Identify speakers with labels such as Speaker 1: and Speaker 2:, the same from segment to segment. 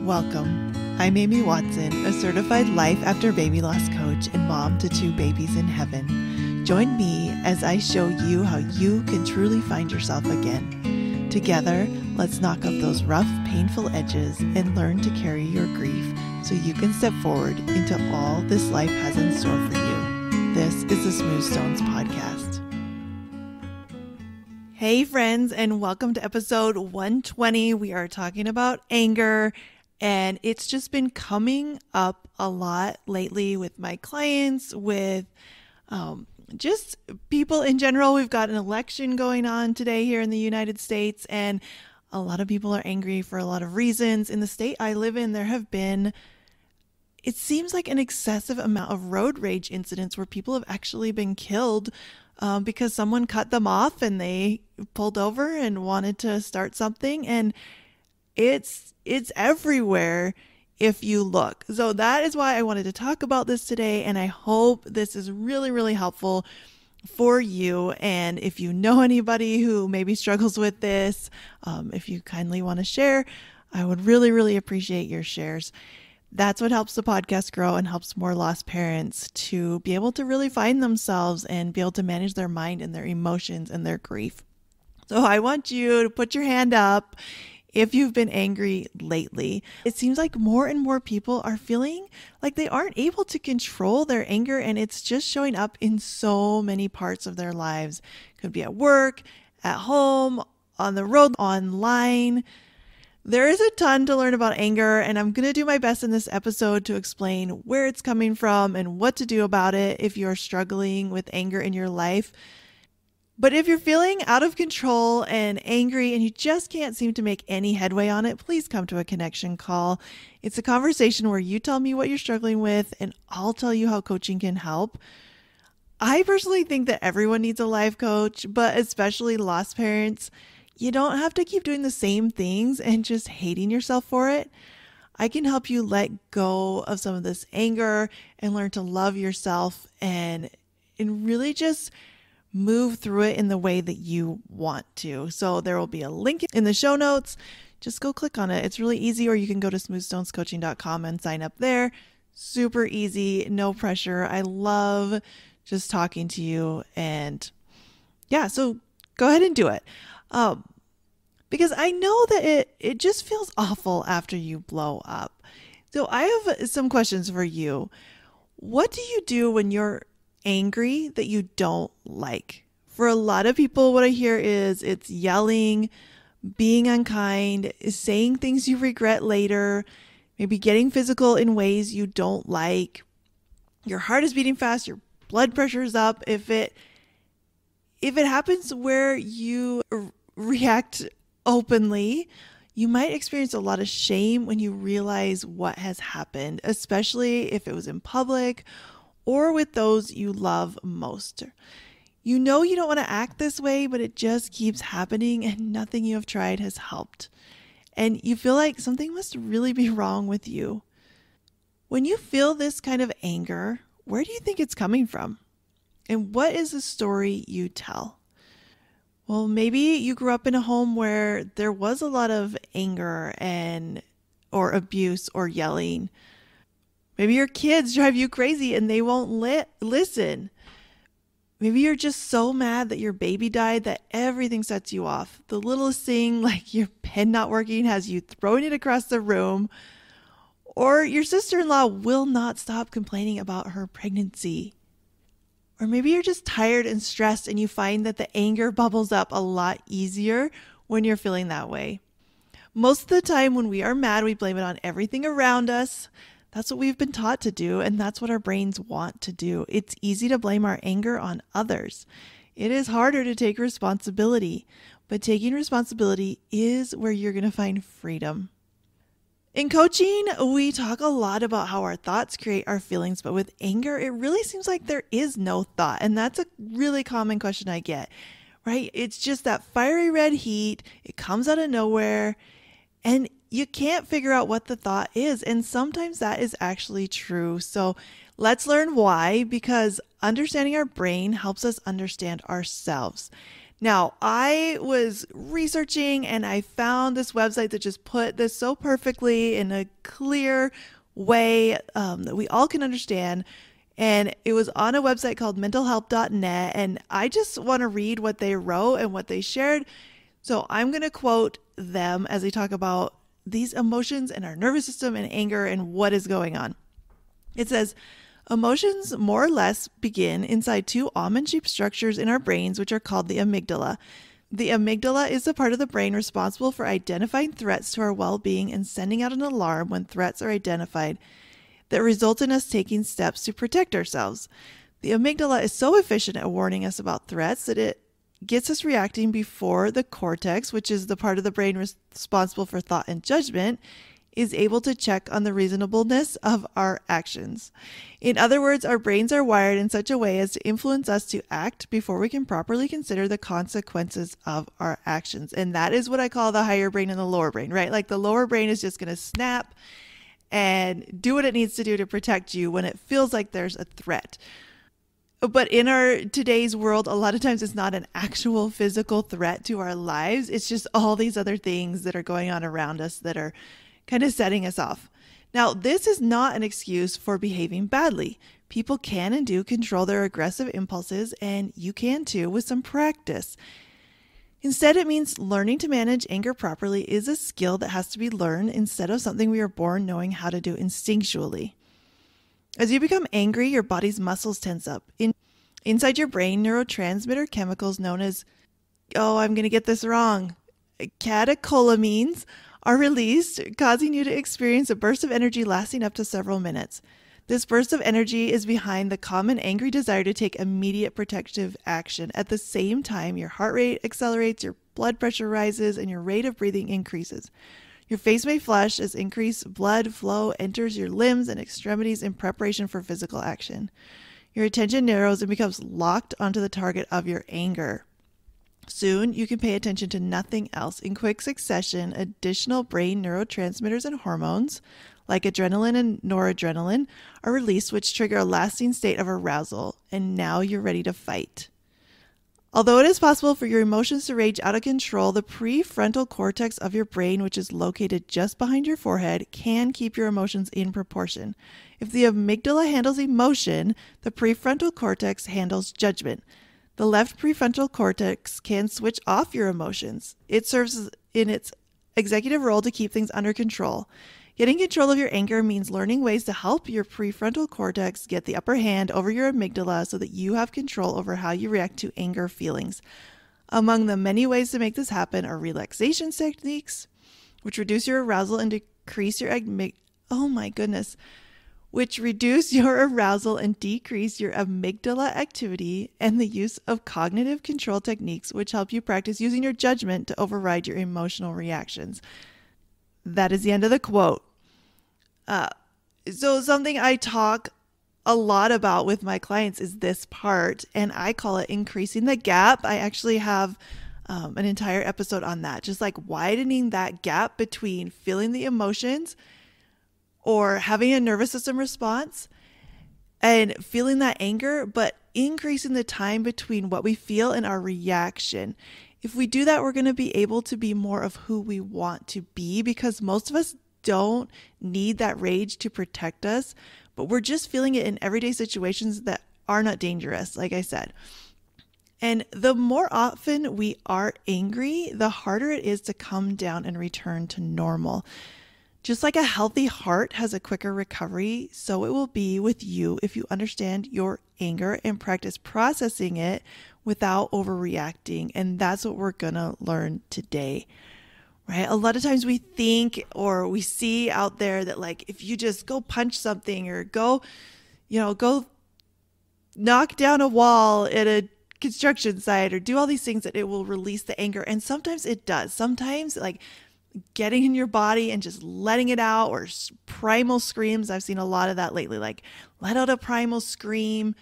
Speaker 1: Welcome. I'm Amy Watson, a certified life after baby loss coach and mom to 2 babies in heaven. Join me as I show you how you can truly find yourself again. Together, let's knock off those rough, painful edges and learn to carry your grief so you can step forward into all this life has in store for you. This is the Smooth Stones Podcast. Hey friends, and welcome to episode 120. We are talking about anger. And it's just been coming up a lot lately with my clients, with just people in general. We've got an election going on today here in the United States, and a lot of people are angry for a lot of reasons. In the state I live in, there have been, it seems like an excessive amount of road rage incidents where people have actually been killed because someone cut them off and they pulled over and wanted to start something. And it's everywhere if you look. So that is why I wanted to talk about this today, and I hope this is really, really helpful for you. And if you know anybody who maybe struggles with this, if you kindly want to share, I would really, really appreciate your shares. That's what helps the podcast grow and helps more lost parents to be able to really find themselves and be able to manage their mind and their emotions and their grief. So I want you to put your hand up if you've been angry lately. It seems like more and more people are feeling like they aren't able to control their anger, and it's just showing up in so many parts of their lives. Could be at work, at home, on the road, online. There is a ton to learn about anger, and I'm going to do my best in this episode to explain where it's coming from and what to do about it if you're struggling with anger in your life. But if you're feeling out of control and angry and you just can't seem to make any headway on it, please come to a connection call. It's a conversation where you tell me what you're struggling with and I'll tell you how coaching can help. I personally think that everyone needs a life coach, but especially lost parents. You don't have to keep doing the same things and just hating yourself for it. I can help you let go of some of this anger and learn to love yourself and really just move through it in the way that you want to. So there will be a link in the show notes. Just go click on it. It's really easy, or you can go to smoothstonescoaching.com and sign up there. Super easy, no pressure. I love just talking to you, and yeah, so go ahead and do it. Because I know that it just feels awful after you blow up. So I have some questions for you. What do you do when you're angry that you don't like? For a lot of people, what I hear is it's yelling, being unkind, saying things you regret later, maybe getting physical in ways you don't like. Your heart is beating fast, your blood pressure is up. If it happens where you react openly, you might experience a lot of shame when you realize what has happened, especially if it was in public or with those you love most. You know you don't want to act this way, but it just keeps happening and nothing you have tried has helped. And you feel like something must really be wrong with you. When you feel this kind of anger, where do you think it's coming from? And what is the story you tell? Well, maybe you grew up in a home where there was a lot of anger or abuse or yelling. Maybe your kids drive you crazy and they won't listen. Maybe you're just so mad that your baby died that everything sets you off. The littlest thing, like your pen not working, has you throwing it across the room. Or your sister-in-law will not stop complaining about her pregnancy. Or maybe you're just tired and stressed and you find that the anger bubbles up a lot easier when you're feeling that way. Most of the time when we are mad, we blame it on everything around us. That's what we've been taught to do, and that's what our brains want to do. It's easy to blame our anger on others. It is harder to take responsibility, but taking responsibility is where you're going to find freedom. In coaching, we talk a lot about how our thoughts create our feelings, but with anger, it really seems like there is no thought, and that's a really common question I get, right? It's just that fiery red heat. It comes out of nowhere, and you can't figure out what the thought is. And sometimes that is actually true. So let's learn why, because understanding our brain helps us understand ourselves. Now, I was researching and I found this website that just put this so perfectly in a clear way that we all can understand. And it was on a website called mentalhealth.net. And I just want to read what they wrote and what they shared. So I'm going to quote them as they talk about these emotions and our nervous system and anger and what is going on. It says, emotions more or less begin inside two almond-shaped structures in our brains, which are called the amygdala. The amygdala is the part of the brain responsible for identifying threats to our well-being and sending out an alarm when threats are identified that results in us taking steps to protect ourselves. The amygdala is so efficient at warning us about threats that it gets us reacting before the cortex, which is the part of the brain responsible for thought and judgment, is able to check on the reasonableness of our actions. In other words, our brains are wired in such a way as to influence us to act before we can properly consider the consequences of our actions. And that is what I call the higher brain and the lower brain, right? Like the lower brain is just going to snap and do what it needs to do to protect you when it feels like there's a threat. But in our today's world, a lot of times it's not an actual physical threat to our lives. It's just all these other things that are going on around us that are kind of setting us off. Now, this is not an excuse for behaving badly. People can and do control their aggressive impulses, and you can too with some practice. Instead, it means learning to manage anger properly is a skill that has to be learned instead of something we are born knowing how to do instinctually. As you become angry, your body's muscles tense up. Inside your brain, neurotransmitter chemicals known as, I'm going to get this wrong, catecholamines are released, causing you to experience a burst of energy lasting up to several minutes. This burst of energy is behind the common angry desire to take immediate protective action. At the same time, your heart rate accelerates, your blood pressure rises, and your rate of breathing increases. Your face may flush as increased blood flow enters your limbs and extremities in preparation for physical action. Your attention narrows and becomes locked onto the target of your anger. Soon, you can pay attention to nothing else. In quick succession, additional brain neurotransmitters and hormones, like adrenaline and noradrenaline, are released, which trigger a lasting state of arousal, and now you're ready to fight. Although it is possible for your emotions to rage out of control, the prefrontal cortex of your brain, which is located just behind your forehead, can keep your emotions in proportion. If the amygdala handles emotion, the prefrontal cortex handles judgment. The left prefrontal cortex can switch off your emotions. It serves in its executive role to keep things under control. Getting control of your anger means learning ways to help your prefrontal cortex get the upper hand over your amygdala so that you have control over how you react to anger feelings. Among the many ways to make this happen are relaxation techniques, which reduce your arousal and decrease your amygdala activity, and the use of cognitive control techniques, which help you practice using your judgment to override your emotional reactions. That is the end of the quote. So something I talk a lot about with my clients is this part, and I call it increasing the gap. I actually have an entire episode on that, just like widening that gap between feeling the emotions or having a nervous system response and feeling that anger, but increasing the time between what we feel and our reaction. If we do that, we're going to be able to be more of who we want to be, because most of us don't need that rage to protect us, but we're just feeling it in everyday situations that are not dangerous, like I said. And the more often we are angry, the harder it is to come down and return to normal. Just like a healthy heart has a quicker recovery, so it will be with you if you understand your anger and practice processing it without overreacting. And that's what we're going to learn today, right? A lot of times we think or we see out there that like, if you just go punch something or go knock down a wall at a construction site or do all these things, that it will release the anger. And sometimes it does. Sometimes like getting in your body and just letting it out, or primal screams. I've seen a lot of that lately, like let out a primal scream.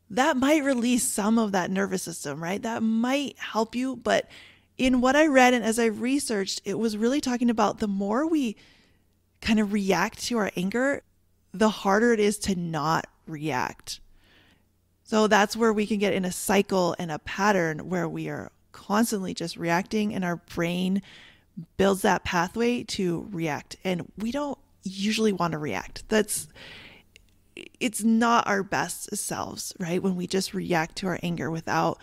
Speaker 1: That might release some of that nervous system, right? That might help you. But in what I read and as I researched, it was really talking about the more we kind of react to our anger, the harder it is to not react. So that's where we can get in a cycle and a pattern where we are constantly just reacting, and our brain builds that pathway to react. And we don't usually want to react. It's not our best selves, right? When we just react to our anger without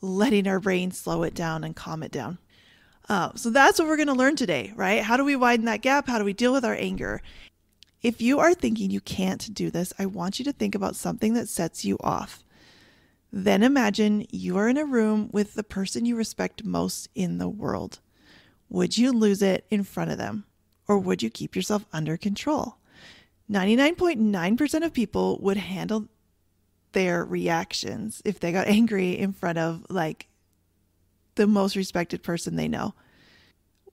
Speaker 1: letting our brain slow it down and calm it down. So that's what we're going to learn today, right? How do we widen that gap? How do we deal with our anger? If you are thinking you can't do this, I want you to think about something that sets you off. Then imagine you are in a room with the person you respect most in the world. Would you lose it in front of them? Or would you keep yourself under control? 99.9% of people would handle their reactions if they got angry in front of like the most respected person they know.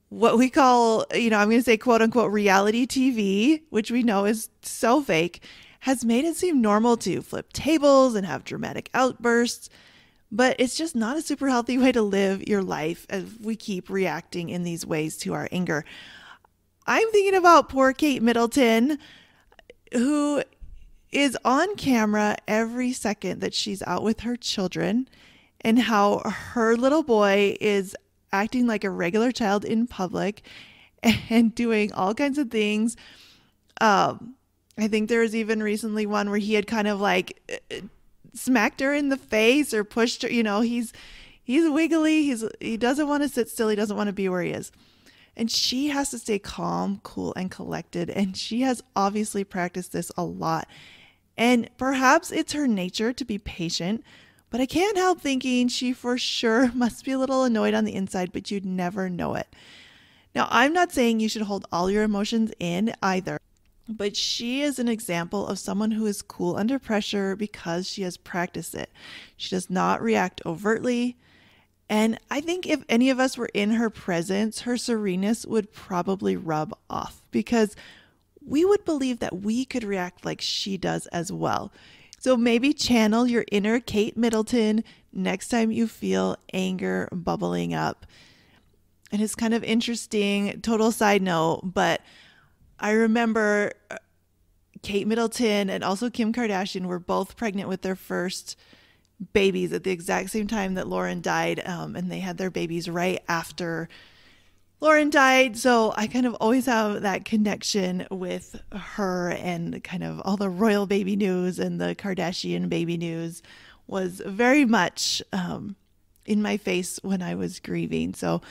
Speaker 1: What we call, I'm going to say quote unquote reality TV, which we know is so fake, has made it seem normal to flip tables and have dramatic outbursts. But it's just not a super healthy way to live your life as we keep reacting in these ways to our anger. I'm thinking about poor Kate Middleton, who is on camera every second that she's out with her children, and how her little boy is acting like a regular child in public and doing all kinds of things. I think there was even recently one where he had kind of like smacked her in the face or pushed her. He's wiggly. He doesn't want to sit still. He doesn't want to be where he is. And she has to stay calm, cool, and collected. And she has obviously practiced this a lot. And perhaps it's her nature to be patient, but I can't help thinking she for sure must be a little annoyed on the inside, but you'd never know it. Now, I'm not saying you should hold all your emotions in either, but she is an example of someone who is cool under pressure because she has practiced it. She does not react overtly. And I think if any of us were in her presence, her sereneness would probably rub off because we would believe that we could react like she does as well. So maybe channel your inner Kate Middleton next time you feel anger bubbling up. And it's kind of interesting, total side note, but I remember Kate Middleton and also Kim Kardashian were both pregnant with their first babies at the exact same time that Lauren died. And they had their babies right after Lauren died. So I kind of always have that connection with her, and kind of all the royal baby news and the Kardashian baby news was very much in my face when I was grieving. So,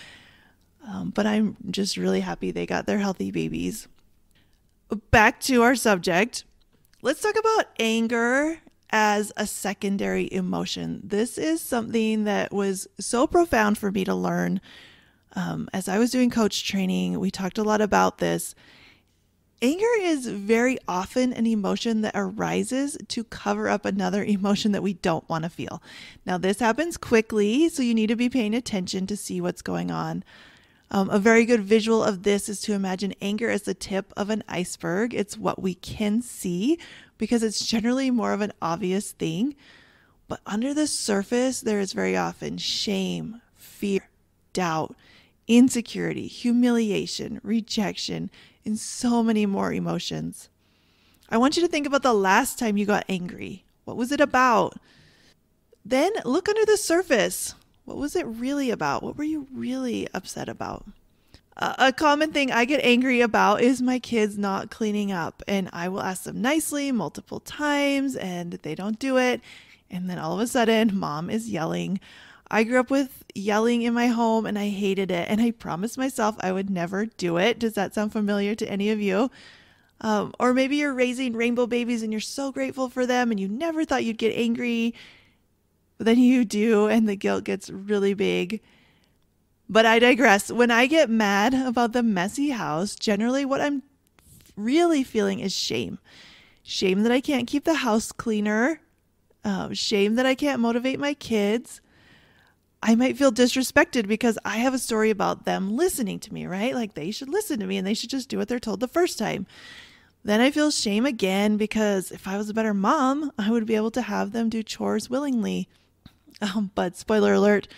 Speaker 1: but I'm just really happy they got their healthy babies. Back to our subject. Let's talk about anger as a secondary emotion. This is something that was so profound for me to learn. As I was doing coach training, we talked a lot about this. Anger is very often an emotion that arises to cover up another emotion that we don't want to feel. Now, this happens quickly, so you need to be paying attention to see what's going on. A very good visual of this is to imagine anger as the tip of an iceberg. It's what we can see because it's generally more of an obvious thing. But under the surface, there is very often shame, fear, doubt, insecurity, humiliation, rejection, and so many more emotions. I want you to think about the last time you got angry. What was it about? Then look under the surface. What was it really about? What were you really upset about? A common thing I get angry about is my kids not cleaning up, and I will ask them nicely multiple times and they don't do it. And then all of a sudden, mom is yelling. I grew up with yelling in my home and I hated it. And I promised myself I would never do it. Does that sound familiar to any of you? Or maybe you're raising rainbow babies and you're so grateful for them and you never thought you'd get angry, but then you do and the guilt gets really big. But I digress. When I get mad about the messy house, generally what I'm really feeling is shame. Shame that I can't keep the house cleaner. Shame that I can't motivate my kids. I might feel disrespected because I have a story about them listening to me, right? Like they should listen to me and they should just do what they're told the first time. Then I feel shame again because if I was a better mom, I would be able to have them do chores willingly. But spoiler alert,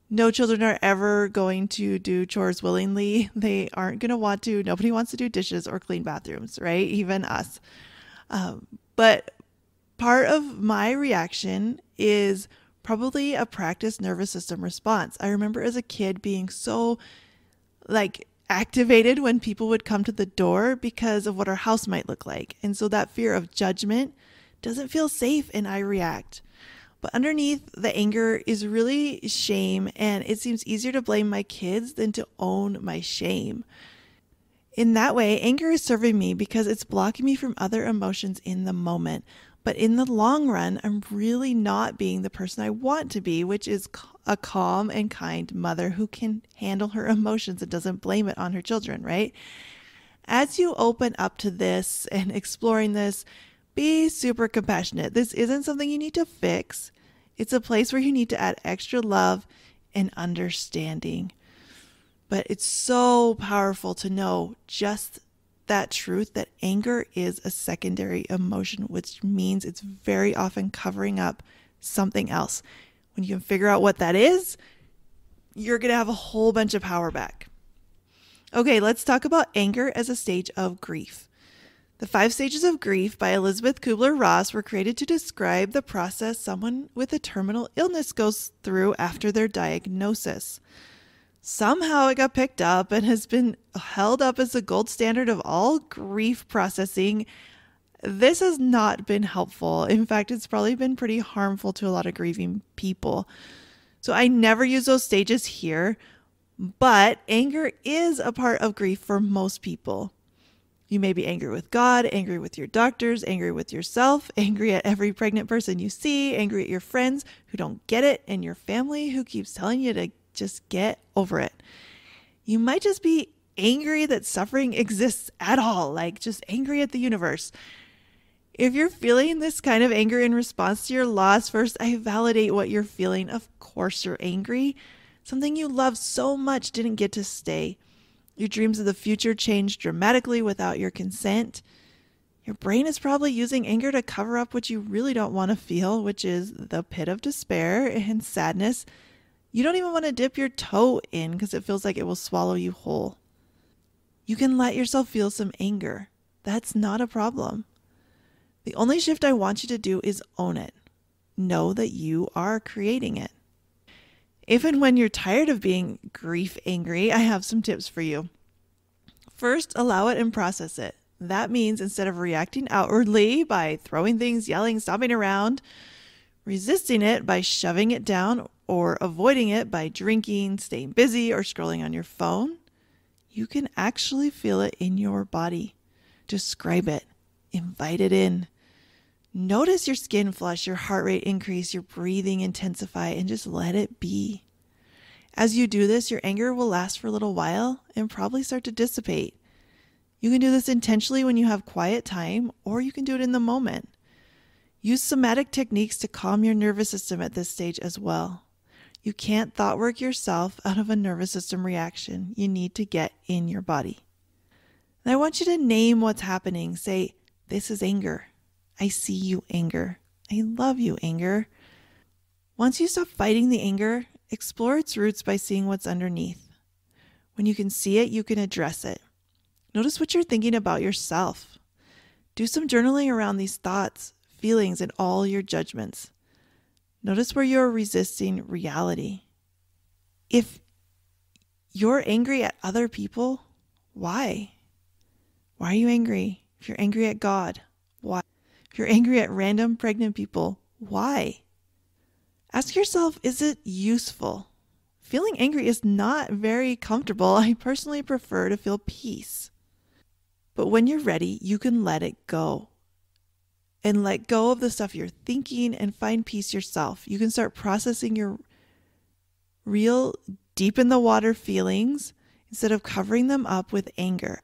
Speaker 1: no children are ever going to do chores willingly. They aren't going to want to. Nobody wants to do dishes or clean bathrooms, right? Even us. But Part of my reaction is probably a practiced nervous system response. I remember as a kid being so activated when people would come to the door because of what our house might look like. And so that fear of judgment doesn't feel safe and I react. But underneath the anger is really shame, and it seems easier to blame my kids than to own my shame. In that way, anger is serving me because it's blocking me from other emotions in the moment. But in the long run, I'm really not being the person I want to be, which is a calm and kind mother who can handle her emotions and doesn't blame it on her children, right? As you open up to this and exploring this, be super compassionate. This isn't something you need to fix. It's a place where you need to add extra love and understanding. But it's so powerful to know just that truth, that anger is a secondary emotion, which means it's very often covering up something else. When you can figure out what that is, you're going to have a whole bunch of power back. Okay, let's talk about anger as a stage of grief. The 5 Stages of Grief by Elizabeth Kubler-Ross were created to describe the process someone with a terminal illness goes through after their diagnosis. Somehow it got picked up and has been held up as the gold standard of all grief processing. This has not been helpful. In fact, it's probably been pretty harmful to a lot of grieving people. So I never use those stages here, but anger is a part of grief for most people. You may be angry with God, angry with your doctors, angry with yourself, angry at every pregnant person you see, angry at your friends who don't get it, and your family who keeps telling you to just get over it. You might just be angry that suffering exists at all, just angry at the universe. If you're feeling this kind of anger in response to your loss, first, I validate what you're feeling. Of course you're angry. Something you love so much didn't get to stay. Your dreams of the future changed dramatically without your consent. Your brain is probably using anger to cover up what you really don't want to feel, which is the pit of despair and sadness. You don't even want to dip your toe in because it feels like it will swallow you whole. You can let yourself feel some anger. That's not a problem. The only shift I want you to do is own it. Know that you are creating it. If and when you're tired of being grief angry, I have some tips for you. First, allow it and process it. That means instead of reacting outwardly by throwing things, yelling, stomping around, resisting it by shoving it down or avoiding it by drinking, staying busy, or scrolling on your phone, you can actually feel it in your body. Describe it. Invite it in. Notice your skin flush, your heart rate increase, your breathing intensify, and just let it be. As you do this, your anger will last for a little while and probably start to dissipate. You can do this intentionally when you have quiet time, or you can do it in the moment. Use somatic techniques to calm your nervous system at this stage as well. You can't thought work yourself out of a nervous system reaction. You need to get in your body. And I want you to name what's happening. Say, this is anger. I see you, anger. I love you, anger. Once you stop fighting the anger, explore its roots by seeing what's underneath. When you can see it, you can address it. Notice what you're thinking about yourself. Do some journaling around these thoughts, feelings, and all your judgments. Notice where you're resisting reality. If you're angry at other people, why? Why are you angry? If you're angry at God, why? If you're angry at random pregnant people, why? Ask yourself, is it useful? Feeling angry is not very comfortable. I personally prefer to feel peace. But when you're ready, you can let it go. And let go of the stuff you're thinking and find peace yourself. You can start processing your real deep in the water feelings instead of covering them up with anger.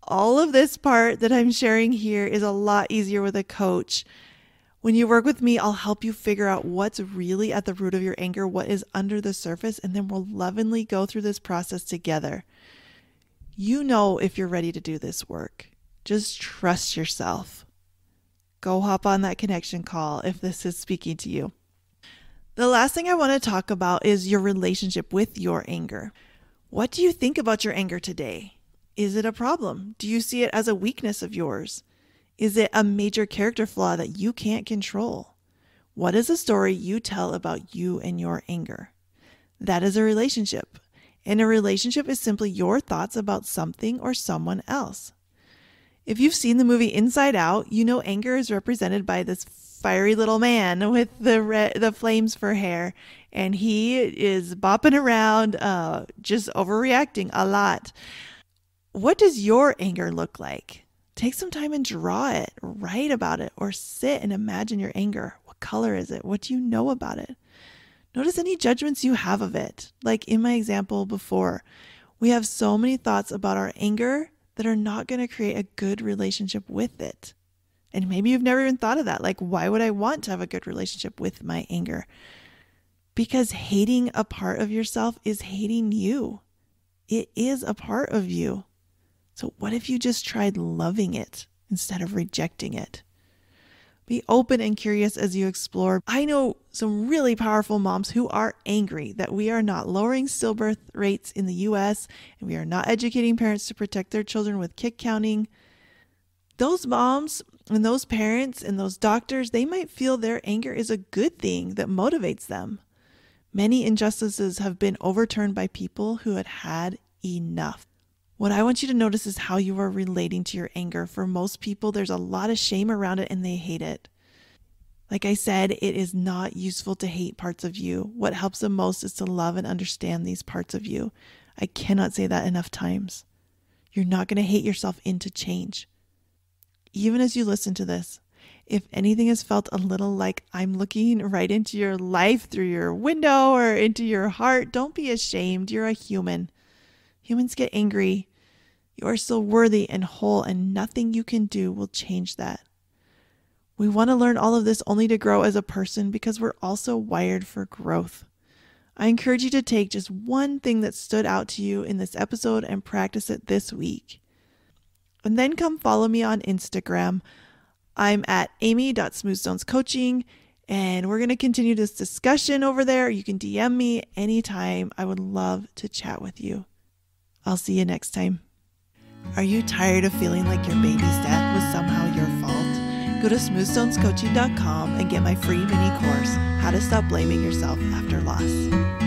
Speaker 1: All of this part that I'm sharing here is a lot easier with a coach. When you work with me, I'll help you figure out what's really at the root of your anger, what is under the surface, and then we'll lovingly go through this process together. You know if you're ready to do this work. Just trust yourself. Go hop on that connection call if this is speaking to you. The last thing I want to talk about is your relationship with your anger. What do you think about your anger today? Is it a problem? Do you see it as a weakness of yours? Is it a major character flaw that you can't control? What is a story you tell about you and your anger? That is a relationship. And a relationship is simply your thoughts about something or someone else. If you've seen the movie Inside Out, you know anger is represented by this fiery little man with the flames for hair. And he is bopping around, just overreacting a lot. What does your anger look like? Take some time and draw it, write about it, or sit and imagine your anger. What color is it? What do you know about it? Notice any judgments you have of it. Like in my example before, we have so many thoughts about our anger that are not going to create a good relationship with it. And maybe you've never even thought of that. Like, why would I want to have a good relationship with my anger? Because hating a part of yourself is hating you. It is a part of you. So what if you just tried loving it instead of rejecting it? Be open and curious as you explore. I know some really powerful moms who are angry that we are not lowering stillbirth rates in the US and we are not educating parents to protect their children with kick counting. Those moms and those parents and those doctors, they might feel their anger is a good thing that motivates them. Many injustices have been overturned by people who had had enough. What I want you to notice is how you are relating to your anger. For most people, there's a lot of shame around it and they hate it. Like I said, it is not useful to hate parts of you. What helps the most is to love and understand these parts of you. I cannot say that enough times. You're not going to hate yourself into change. Even as you listen to this, if anything has felt a little like I'm looking right into your life through your window or into your heart, don't be ashamed. You're a human. Humans get angry. You are still worthy and whole, and nothing you can do will change that. We want to learn all of this only to grow as a person because we're also wired for growth. I encourage you to take just one thing that stood out to you in this episode and practice it this week. And then come follow me on Instagram. I'm at amy.smoothstonescoaching, and we're going to continue this discussion over there. You can DM me anytime. I would love to chat with you. I'll see you next time. Are you tired of feeling like your baby's death was somehow your fault? Go to smoothstonescoaching.com and get my free mini course, How to Stop Blaming Yourself After Loss.